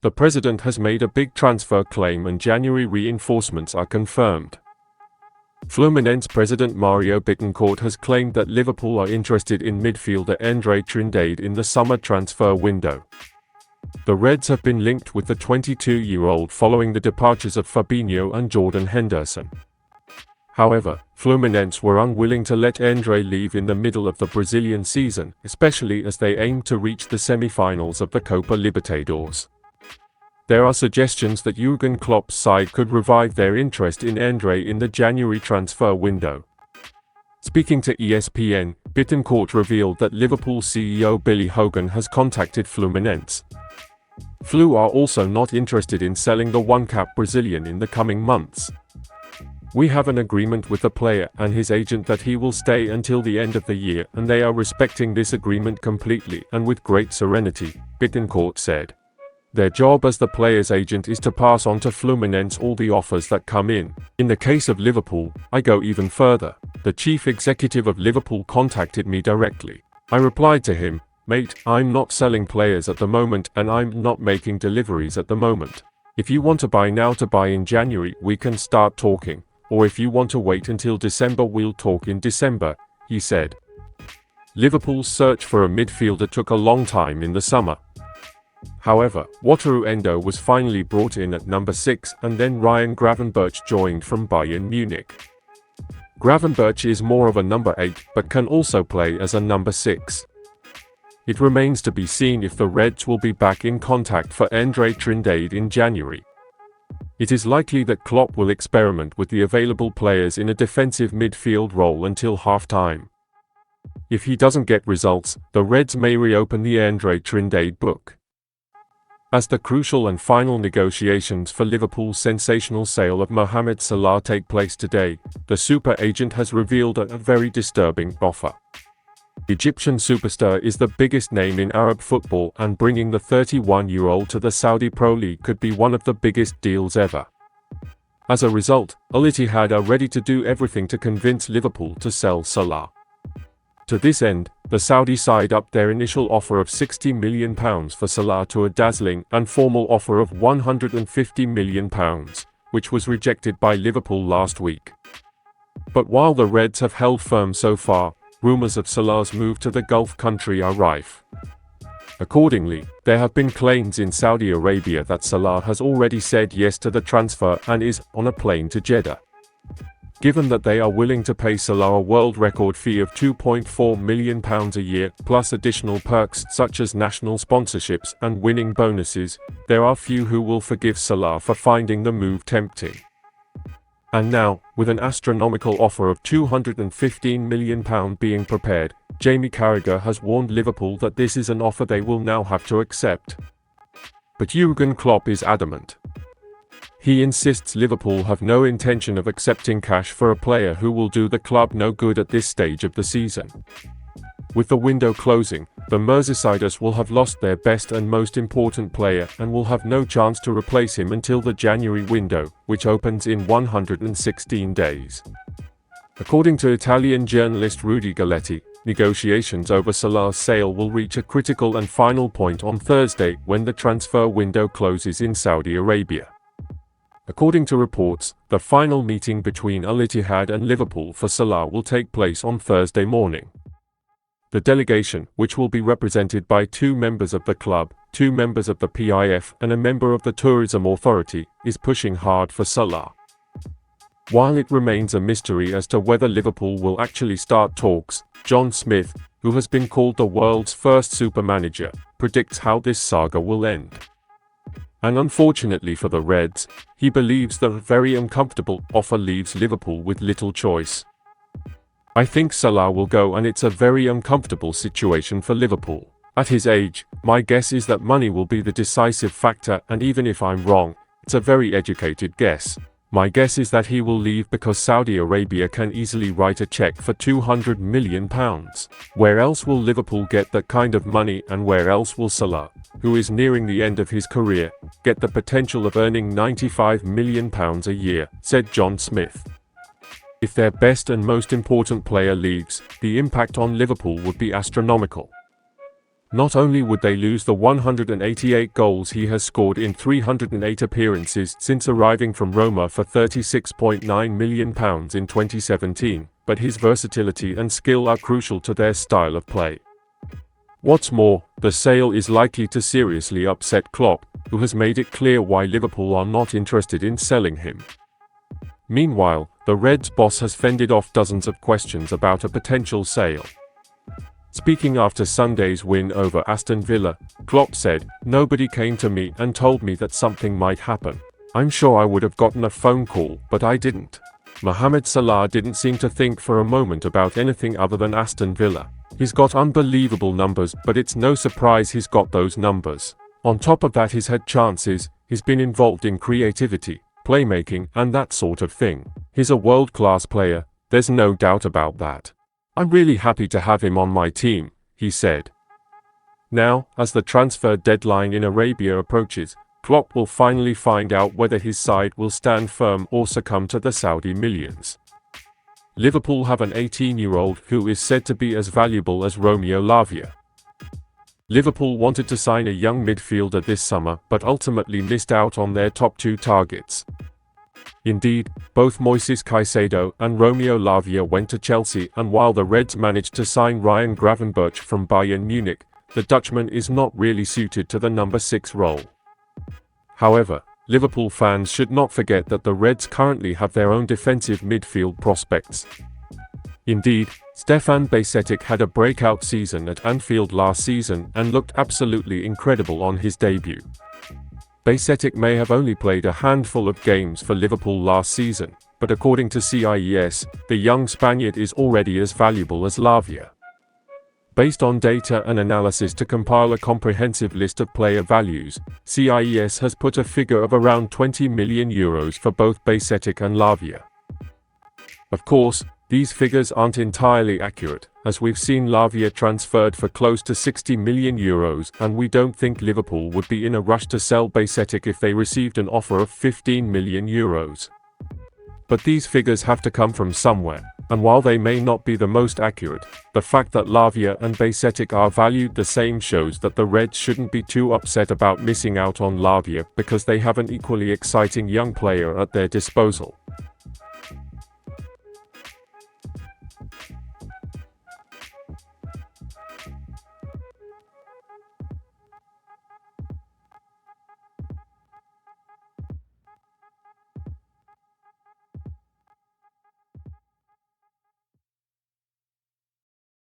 The president has made a big transfer claim and January reinforcements are confirmed. Fluminense president Mario Bittencourt has claimed that Liverpool are interested in midfielder Andre Trindade in the summer transfer window. The Reds have been linked with the 22-year-old following the departures of Fabinho and Jordan Henderson. However, Fluminense were unwilling to let Andre leave in the middle of the Brazilian season, especially as they aim to reach the semi-finals of the Copa Libertadores. There are suggestions that Jürgen Klopp's side could revive their interest in Andre in the January transfer window. Speaking to ESPN, Bittencourt revealed that Liverpool CEO Billy Hogan has contacted Fluminense. Flu are also not interested in selling the one-cap Brazilian in the coming months. We have an agreement with the player and his agent that he will stay until the end of the year, and they are respecting this agreement completely and with great serenity, Bittencourt said. Their job as the player's agent is to pass on to Fluminense all the offers that come in. In the case of Liverpool, I go even further. The chief executive of Liverpool contacted me directly. I replied to him, "Mate, I'm not selling players at the moment and I'm not making deliveries at the moment. If you want to buy now to buy in January, we can start talking. Or if you want to wait until December, we'll talk in December," he said. Liverpool's search for a midfielder took a long time in the summer. However, Wataru Endo was finally brought in at number 6 and then Ryan Gravenberch joined from Bayern Munich. Gravenberch is more of a number 8 but can also play as a number 6. It remains to be seen if the Reds will be back in contact for Andre Trindade in January. It is likely that Klopp will experiment with the available players in a defensive midfield role until half-time. If he doesn't get results, the Reds may reopen the Andre Trindade book. As the crucial and final negotiations for Liverpool's sensational sale of Mohamed Salah take place today, the super agent has revealed a very disturbing offer. Egyptian superstar is the biggest name in Arab football, and bringing the 31-year-old to the Saudi Pro League could be one of the biggest deals ever. As a result, Al Ittihad are ready to do everything to convince Liverpool to sell Salah. To this end, the Saudi side upped their initial offer of £60 million for Salah to a dazzling and formal offer of £150 million, which was rejected by Liverpool last week. But while the Reds have held firm so far, rumours of Salah's move to the Gulf country are rife. Accordingly, there have been claims in Saudi Arabia that Salah has already said yes to the transfer and is on a plane to Jeddah. Given that they are willing to pay Salah a world record fee of £2.4 million a year, plus additional perks such as national sponsorships and winning bonuses, there are few who will forgive Salah for finding the move tempting. And now, with an astronomical offer of £215 million being prepared, Jamie Carragher has warned Liverpool that this is an offer they will now have to accept. But Jürgen Klopp is adamant. He insists Liverpool have no intention of accepting cash for a player who will do the club no good at this stage of the season. With the window closing, the Merseysiders will have lost their best and most important player and will have no chance to replace him until the January window, which opens in 116 days. According to Italian journalist Rudy Galletti, negotiations over Salah's sale will reach a critical and final point on Thursday when the transfer window closes in Saudi Arabia. According to reports, the final meeting between Al Ittihad and Liverpool for Salah will take place on Thursday morning. The delegation, which will be represented by 2 members of the club, 2 members of the PIF and a member of the Tourism Authority, is pushing hard for Salah. While it remains a mystery as to whether Liverpool will actually start talks, John Smith, who has been called the world's first super manager, predicts how this saga will end. And unfortunately for the Reds, he believes that a very uncomfortable offer leaves Liverpool with little choice. I think Salah will go, and it's a very uncomfortable situation for Liverpool. At his age, my guess is that money will be the decisive factor, and even if I'm wrong, it's a very educated guess. My guess is that he will leave because Saudi Arabia can easily write a check for £200 million. Where else will Liverpool get that kind of money, and where else will Salah, who is nearing the end of his career, get the potential of earning £95 million a year, said John Smith. If their best and most important player leaves, the impact on Liverpool would be astronomical. Not only would they lose the 188 goals he has scored in 308 appearances since arriving from Roma for £36.9 million in 2017, but his versatility and skill are crucial to their style of play. What's more, the sale is likely to seriously upset Klopp, who has made it clear why Liverpool are not interested in selling him. Meanwhile, the Reds boss has fended off dozens of questions about a potential sale. Speaking after Sunday's win over Aston Villa, Klopp said, "Nobody came to me and told me that something might happen. I'm sure I would have gotten a phone call, but I didn't." Mohamed Salah didn't seem to think for a moment about anything other than Aston Villa. He's got unbelievable numbers, but it's no surprise he's got those numbers. On top of that, he's had chances, he's been involved in creativity, playmaking, and that sort of thing. He's a world-class player, there's no doubt about that. "I'm really happy to have him on my team," he said. Now, as the transfer deadline in Arabia approaches, Klopp will finally find out whether his side will stand firm or succumb to the Saudi millions. Liverpool have an 18-year-old who is said to be as valuable as Romeo Lavia. Liverpool wanted to sign a young midfielder this summer, but ultimately missed out on their top two targets. Indeed, both Moises Caicedo and Romeo Lavia went to Chelsea, and while the Reds managed to sign Ryan Gravenberch from Bayern Munich, the Dutchman is not really suited to the number 6 role. However, Liverpool fans should not forget that the Reds currently have their own defensive midfield prospects. Indeed, Stefan Bajcetic had a breakout season at Anfield last season and looked absolutely incredible on his debut. Bajcetic may have only played a handful of games for Liverpool last season, but according to CIES, the young Spaniard is already as valuable as Lavia. Based on data and analysis to compile a comprehensive list of player values, CIES has put a figure of around €20 million for both Bajcetic and Lavia. Of course, these figures aren't entirely accurate, as we've seen Lavia transferred for close to €60 million, and we don't think Liverpool would be in a rush to sell Bajcetic if they received an offer of €15 million. But these figures have to come from somewhere, and while they may not be the most accurate, the fact that Lavia and Bajcetic are valued the same shows that the Reds shouldn't be too upset about missing out on Lavia because they have an equally exciting young player at their disposal.